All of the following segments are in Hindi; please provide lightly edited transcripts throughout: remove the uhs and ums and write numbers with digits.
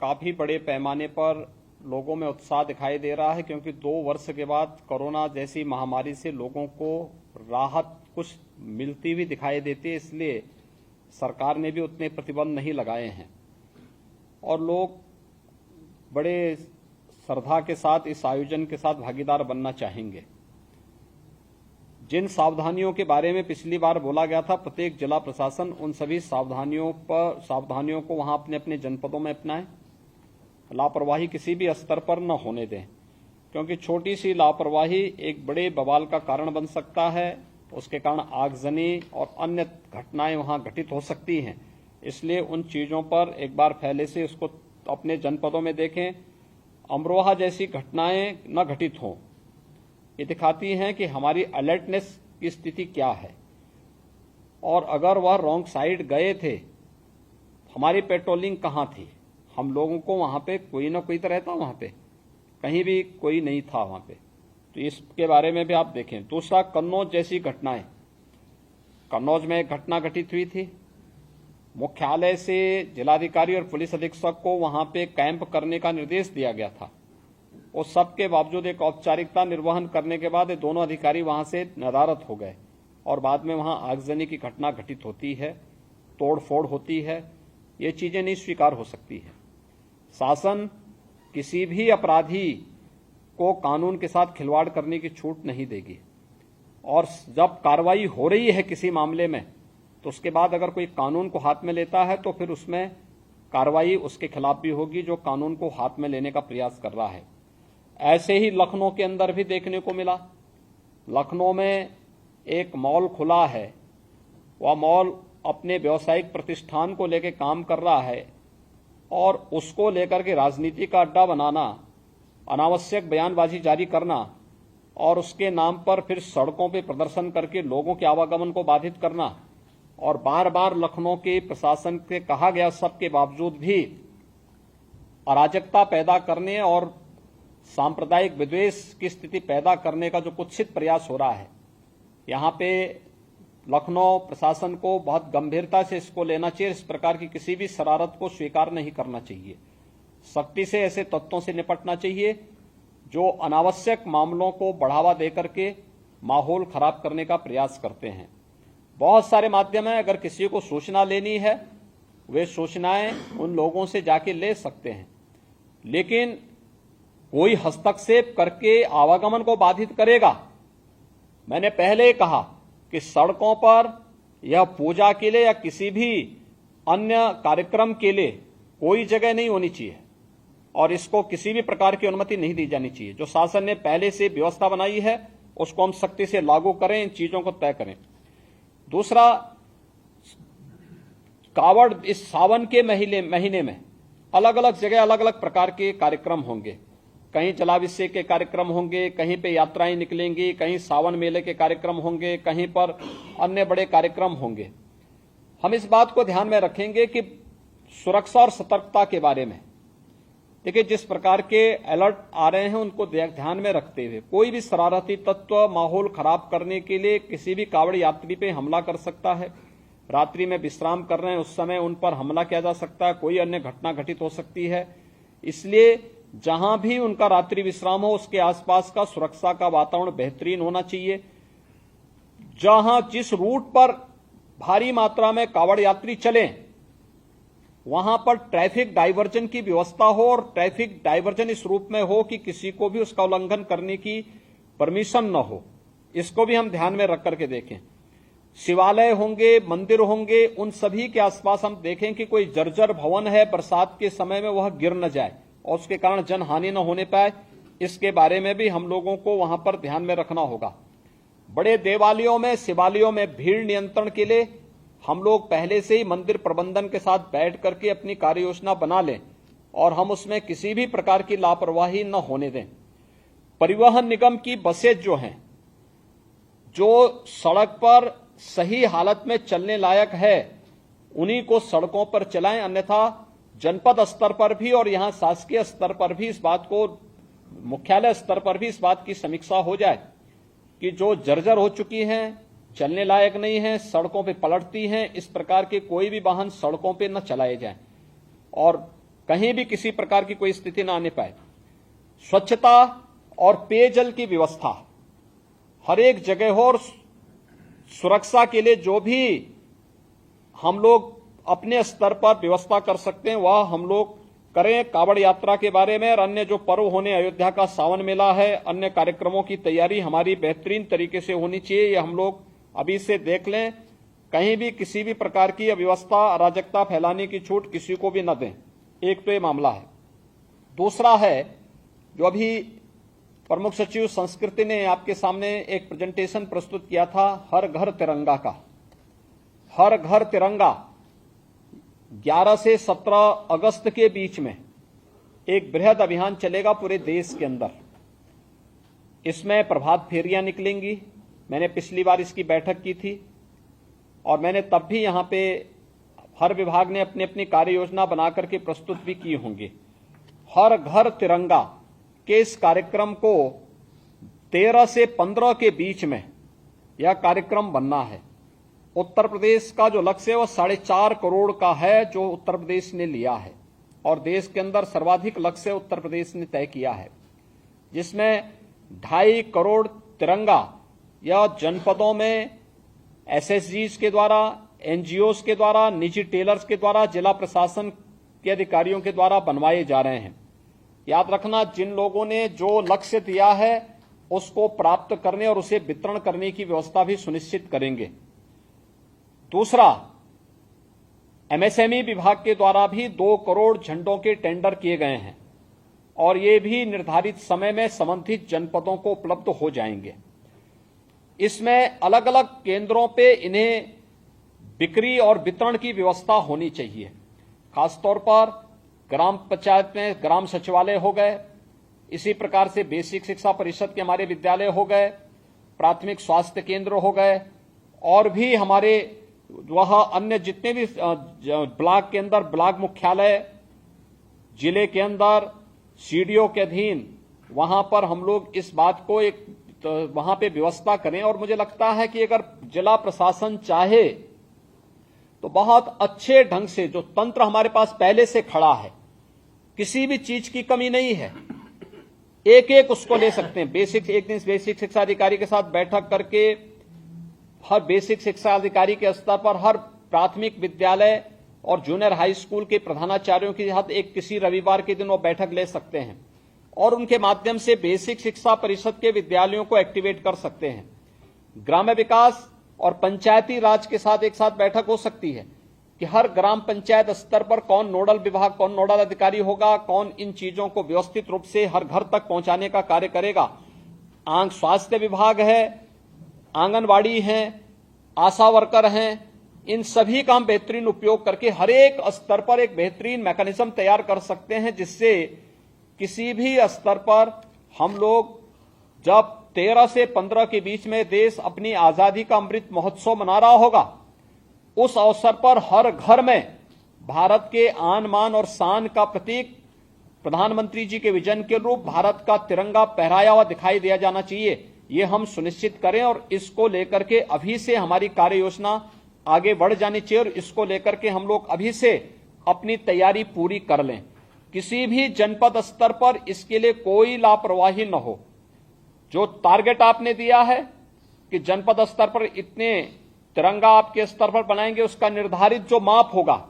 काफी बड़े पैमाने पर लोगों में उत्साह दिखाई दे रहा है, क्योंकि 2 वर्ष के बाद कोरोना जैसी महामारी से लोगों को राहत कुछ मिलती हुई दिखाई देती है। इसलिए सरकार ने भी उतने प्रतिबंध नहीं लगाए हैं और लोग बड़े श्रद्धा के साथ इस आयोजन के साथ भागीदार बनना चाहेंगे। जिन सावधानियों के बारे में पिछली बार बोला गया था, प्रत्येक जिला प्रशासन उन सभी सावधानियों को वहां अपने अपने जनपदों में अपनाएं। लापरवाही किसी भी स्तर पर न होने दें, क्योंकि छोटी सी लापरवाही एक बड़े बवाल का कारण बन सकता है। उसके कारण आगजनी और अन्य घटनाएं वहां घटित हो सकती हैं। इसलिए उन चीजों पर एक बार पहले से उसको अपने जनपदों में देखें। अमरोहा जैसी घटनाएं न घटित हों, ये दिखाती हैं कि हमारी अलर्टनेस की स्थिति क्या है। और अगर वह रॉन्ग साइड गए थे, हमारी पेट्रोलिंग कहां थी? हम लोगों को वहां पे कोई ना कोई तो रहता, वहां पे कहीं भी कोई नहीं था वहां पे। तो इसके बारे में भी आप देखें। दूसरा, कन्नौज जैसी घटनाएं। कन्नौज में एक घटना घटित हुई थी। मुख्यालय से जिलाधिकारी और पुलिस अधीक्षक को वहां पे कैंप करने का निर्देश दिया गया था। उस सब के बावजूद एक औपचारिकता निर्वहन करने के बाद ये दोनों अधिकारी वहां से नदारद हो गए और बाद में वहां आगजनी की घटना घटित होती है, तोड़फोड़ होती है। ये चीजें नहीं स्वीकार हो सकती है। शासन किसी भी अपराधी को कानून के साथ खिलवाड़ करने की छूट नहीं देगी। और जब कार्रवाई हो रही है किसी मामले में, तो उसके बाद अगर कोई कानून को हाथ में लेता है तो फिर उसमें कार्रवाई उसके खिलाफ भी होगी जो कानून को हाथ में लेने का प्रयास कर रहा है। ऐसे ही लखनऊ के अंदर भी देखने को मिला। लखनऊ में एक मॉल खुला है। वह मॉल अपने व्यावसायिक प्रतिष्ठान को लेकर काम कर रहा है और उसको लेकर के राजनीति का अड्डा बनाना, अनावश्यक बयानबाजी जारी करना और उसके नाम पर फिर सड़कों पे प्रदर्शन करके लोगों के आवागमन को बाधित करना और बार बार लखनऊ के प्रशासन से कहा गया सब के बावजूद भी अराजकता पैदा करने और सांप्रदायिक विद्वेष की स्थिति पैदा करने का जो कुत्सित प्रयास हो रहा है, यहां पे लखनऊ प्रशासन को बहुत गंभीरता से इसको लेना चाहिए। इस प्रकार की किसी भी शरारत को स्वीकार नहीं करना चाहिए। सख्ती से ऐसे तत्वों से निपटना चाहिए जो अनावश्यक मामलों को बढ़ावा देकर के माहौल खराब करने का प्रयास करते हैं। बहुत सारे माध्यम हैं, अगर किसी को सूचना लेनी है वे सूचनाएं उन लोगों से जाके ले सकते हैं, लेकिन कोई हस्तक्षेप करके आवागमन को बाधित करेगा। मैंने पहले ही कहा कि सड़कों पर या पूजा के लिए या किसी भी अन्य कार्यक्रम के लिए कोई जगह नहीं होनी चाहिए और इसको किसी भी प्रकार की अनुमति नहीं दी जानी चाहिए। जो शासन ने पहले से व्यवस्था बनाई है उसको हम सख्ती से लागू करें, इन चीजों को तय करें। दूसरा, कावड़ इस सावन के महीने में अलग अलग जगह अलग अलग प्रकार के कार्यक्रम होंगे। कहीं जलाभिषेक के कार्यक्रम होंगे, कहीं पे यात्राएं निकलेंगी, कहीं सावन मेले के कार्यक्रम होंगे, कहीं पर अन्य बड़े कार्यक्रम होंगे। हम इस बात को ध्यान में रखेंगे कि सुरक्षा और सतर्कता के बारे में देखिए, जिस प्रकार के अलर्ट आ रहे हैं उनको ध्यान में रखते हुए कोई भी शरारती तत्व माहौल खराब करने के लिए किसी भी कावड़ यात्री पे हमला कर सकता है। रात्रि में विश्राम कर रहे हैं उस समय उन पर हमला किया जा सकता है, कोई अन्य घटना घटित हो सकती है। इसलिए जहां भी उनका रात्रि विश्राम हो उसके आसपास का सुरक्षा का वातावरण बेहतरीन होना चाहिए। जहां जिस रूट पर भारी मात्रा में कावड़ यात्री चलें वहां पर ट्रैफिक डायवर्जन की व्यवस्था हो और ट्रैफिक डायवर्जन इस रूप में हो कि किसी को भी उसका उल्लंघन करने की परमिशन न हो। इसको भी हम ध्यान में रख करके देखें। शिवालय होंगे, मंदिर होंगे, उन सभी के आसपास हम देखें कि कोई जर्जर भवन है, बरसात के समय में वह गिर न जाए और उसके कारण जनहानि न होने पाए। इसके बारे में भी हम लोगों को वहां पर ध्यान में रखना होगा। बड़े देवालयों में, शिवालयों में भीड़ नियंत्रण के लिए हम लोग पहले से ही मंदिर प्रबंधन के साथ बैठ करके अपनी कार्य योजना बना लें और हम उसमें किसी भी प्रकार की लापरवाही न होने दें। परिवहन निगम की बसें जो हैं, जो सड़क पर सही हालत में चलने लायक है, उन्हीं को सड़कों पर चलाएं। अन्यथा जनपद स्तर पर भी और यहां शासकीय स्तर पर भी इस बात को, मुख्यालय स्तर पर भी इस बात की समीक्षा हो जाए कि जो जर्जर हो चुकी हैं, चलने लायक नहीं है, सड़कों पे पलटती हैं, इस प्रकार के कोई भी वाहन सड़कों पे न चलाए जाएं। और कहीं भी किसी प्रकार की कोई स्थिति न आने पाए। स्वच्छता और पेयजल की व्यवस्था हर एक जगह हो और सुरक्षा के लिए जो भी हम लोग अपने स्तर पर व्यवस्था कर सकते हैं वह हम लोग करें। कांवड़ यात्रा के बारे में और अन्य जो पर्व होने, अयोध्या का सावन मेला है, अन्य कार्यक्रमों की तैयारी हमारी बेहतरीन तरीके से होनी चाहिए। ये हम लोग अभी से देख लें, कहीं भी किसी भी प्रकार की अव्यवस्था, अराजकता फैलाने की छूट किसी को भी न दें। एक तो ये मामला है। दूसरा है, जो अभी प्रमुख सचिव संस्कृति ने आपके सामने एक प्रेजेंटेशन प्रस्तुत किया था, हर घर तिरंगा का। हर घर तिरंगा 11 से 17 अगस्त के बीच में एक बृहद अभियान चलेगा पूरे देश के अंदर। इसमें प्रभात फेरियां निकलेंगी। मैंने पिछली बार इसकी बैठक की थी और मैंने तब भी यहां पे हर विभाग ने अपनी अपनी कार्य योजना बनाकर के प्रस्तुत भी की होंगी। हर घर तिरंगा के इस कार्यक्रम को 13 से 15 के बीच में यह कार्यक्रम बनना है। उत्तर प्रदेश का जो लक्ष्य है वो 4.5 करोड़ का है, जो उत्तर प्रदेश ने लिया है, और देश के अंदर सर्वाधिक लक्ष्य उत्तर प्रदेश ने तय किया है, जिसमें 2.5 करोड़ तिरंगा या जनपदों में एसएसजीज के द्वारा, एनजीओज के द्वारा, निजी टेलर्स के द्वारा, जिला प्रशासन के अधिकारियों के द्वारा बनवाए जा रहे हैं। याद रखना, जिन लोगों ने जो लक्ष्य दिया है उसको प्राप्त करने और उसे वितरण करने की व्यवस्था भी सुनिश्चित करेंगे। दूसरा, एमएसएमई विभाग के द्वारा भी 2 करोड़ झंडों के टेंडर किए गए हैं और ये भी निर्धारित समय में संबंधित जनपदों को उपलब्ध हो जाएंगे। इसमें अलग अलग केंद्रों पे इन्हें बिक्री और वितरण की व्यवस्था होनी चाहिए। खासतौर पर ग्राम पंचायत में ग्राम सचिवालय हो गए, इसी प्रकार से बेसिक शिक्षा परिषद के हमारे विद्यालय हो गए, प्राथमिक स्वास्थ्य केंद्र हो गए, और भी हमारे वह अन्य जितने भी ब्लॉक के अंदर ब्लॉक मुख्यालय, जिले के अंदर सीडीओ के अधीन, वहां पर हम लोग इस बात को एक वहां पे व्यवस्था करें। और मुझे लगता है कि अगर जिला प्रशासन चाहे तो बहुत अच्छे ढंग से जो तंत्र हमारे पास पहले से खड़ा है, किसी भी चीज की कमी नहीं है, एक एक उसको ले सकते हैं। एक दिन बेसिक शिक्षा अधिकारी के साथ बैठक करके हर बेसिक शिक्षा अधिकारी के स्तर पर हर प्राथमिक विद्यालय और जूनियर हाई स्कूल के प्रधानाचार्यों के साथ एक किसी रविवार के दिन वो बैठक ले सकते हैं और उनके माध्यम से बेसिक शिक्षा परिषद के विद्यालयों को एक्टिवेट कर सकते हैं। ग्राम्य विकास और पंचायती राज के साथ एक साथ बैठक हो सकती है कि हर ग्राम पंचायत स्तर पर कौन नोडल विभाग, कौन नोडल अधिकारी होगा, कौन इन चीजों को व्यवस्थित रूप से हर घर तक पहुंचाने का कार्य करेगा। स्वास्थ्य विभाग है, आंगनवाड़ी हैं, आशा वर्कर हैं, इन सभी का हम बेहतरीन उपयोग करके हर एक स्तर पर एक बेहतरीन मैकेनिज्म तैयार कर सकते हैं, जिससे किसी भी स्तर पर हम लोग जब 13 से 15 के बीच में देश अपनी आजादी का अमृत महोत्सव मना रहा होगा, उस अवसर पर हर घर में भारत के आन मान और शान का प्रतीक प्रधानमंत्री जी के विजन के रूप भारत का तिरंगा फहराया हुआ दिखाई दिया जाना चाहिए। ये हम सुनिश्चित करें और इसको लेकर के अभी से हमारी कार्य योजना आगे बढ़ जानी चाहिए और इसको लेकर के हम लोग अभी से अपनी तैयारी पूरी कर लें। किसी भी जनपद स्तर पर इसके लिए कोई लापरवाही न हो। जो टारगेट आपने दिया है कि जनपद स्तर पर इतने तिरंगा आपके स्तर पर बनाएंगे, उसका निर्धारित जो माप होगा,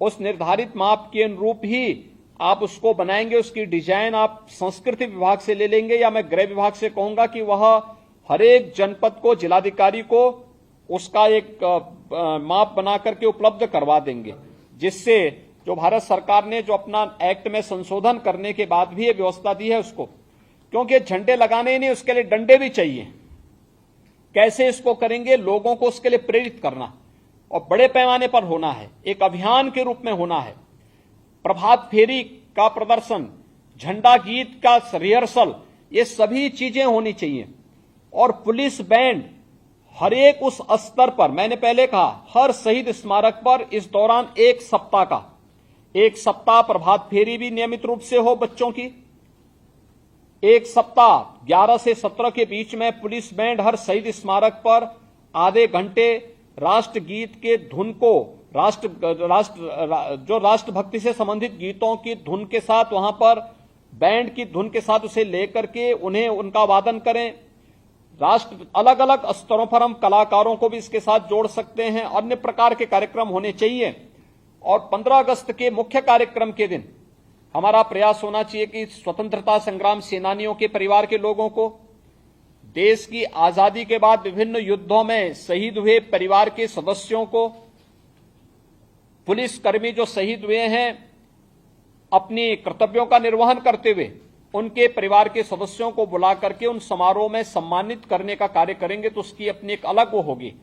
उस निर्धारित माप के अनुरूप ही आप उसको बनाएंगे। उसकी डिजाइन आप संस्कृति विभाग से ले लेंगे या मैं गृह विभाग से कहूंगा कि वह हर एक जनपद को, जिलाधिकारी को उसका एक माप बना करके उपलब्ध करवा देंगे, जिससे जो भारत सरकार ने जो अपना एक्ट में संशोधन करने के बाद भी ये व्यवस्था दी है उसको, क्योंकि झंडे लगाने ही नहीं, उसके लिए डंडे भी चाहिए। कैसे इसको करेंगे? लोगों को उसके लिए प्रेरित करना और बड़े पैमाने पर होना है, एक अभियान के रूप में होना है। प्रभात फेरी का प्रदर्शन, झंडा गीत का रिहर्सल, ये सभी चीजें होनी चाहिए। और पुलिस बैंड हर एक उस स्तर पर, मैंने पहले कहा, हर शहीद स्मारक पर इस दौरान एक सप्ताह प्रभात फेरी भी नियमित रूप से हो बच्चों की। एक सप्ताह 11 से 17 के बीच में पुलिस बैंड हर शहीद स्मारक पर आधे घंटे राष्ट्रगीत के धुन को राष्ट्रभक्ति से संबंधित गीतों की धुन के साथ वहां पर बैंड की धुन के साथ उसे लेकर के उन्हें उनका वादन करें। राष्ट्र अलग अलग स्तरों पर हम कलाकारों को भी इसके साथ जोड़ सकते हैं। अन्य प्रकार के कार्यक्रम होने चाहिए। और 15 अगस्त के मुख्य कार्यक्रम के दिन हमारा प्रयास होना चाहिए कि स्वतंत्रता संग्राम सेनानियों के परिवार के लोगों को, देश की आजादी के बाद विभिन्न युद्धों में शहीद हुए परिवार के सदस्यों को, पुलिसकर्मी जो शहीद हुए हैं अपनी कर्तव्यों का निर्वहन करते हुए, उनके परिवार के सदस्यों को बुला करके उन समारोह में सम्मानित करने का कार्य करेंगे तो उसकी अपनी एक अलग वो होगी।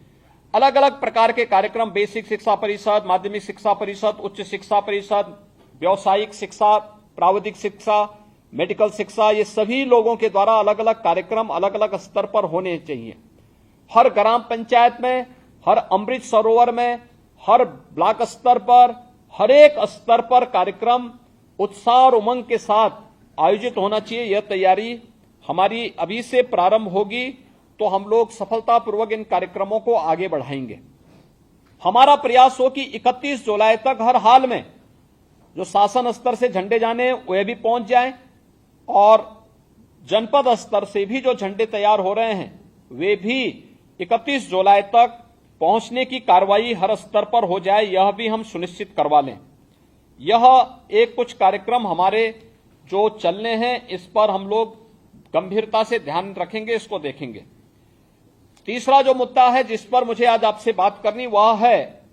अलग अलग प्रकार के कार्यक्रम, बेसिक शिक्षा परिषद, माध्यमिक शिक्षा परिषद, उच्च शिक्षा परिषद, व्यावसायिक शिक्षा, प्राविधिक शिक्षा, मेडिकल शिक्षा, ये सभी लोगों के द्वारा अलग अलग कार्यक्रम अलग अलग स्तर पर होने चाहिए। हर ग्राम पंचायत में, हर अमृत सरोवर में, हर ब्लॉक स्तर पर, हर एक स्तर पर कार्यक्रम उत्साह और उमंग के साथ आयोजित होना चाहिए। यह तैयारी हमारी अभी से प्रारंभ होगी तो हम लोग सफलतापूर्वक इन कार्यक्रमों को आगे बढ़ाएंगे। हमारा प्रयास हो कि 31 जुलाई तक हर हाल में जो शासन स्तर से झंडे जाने वे भी पहुंच जाएं और जनपद स्तर से भी जो झंडे तैयार हो रहे हैं वे भी 31 जुलाई तक पहुंचने की कार्रवाई हर स्तर पर हो जाए, यह भी हम सुनिश्चित करवा लें। यह एक कुछ कार्यक्रम हमारे जो चलने हैं, इस पर हम लोग गंभीरता से ध्यान रखेंगे, इसको देखेंगे। तीसरा जो मुद्दा है जिस पर मुझे आज आपसे बात करनी वह है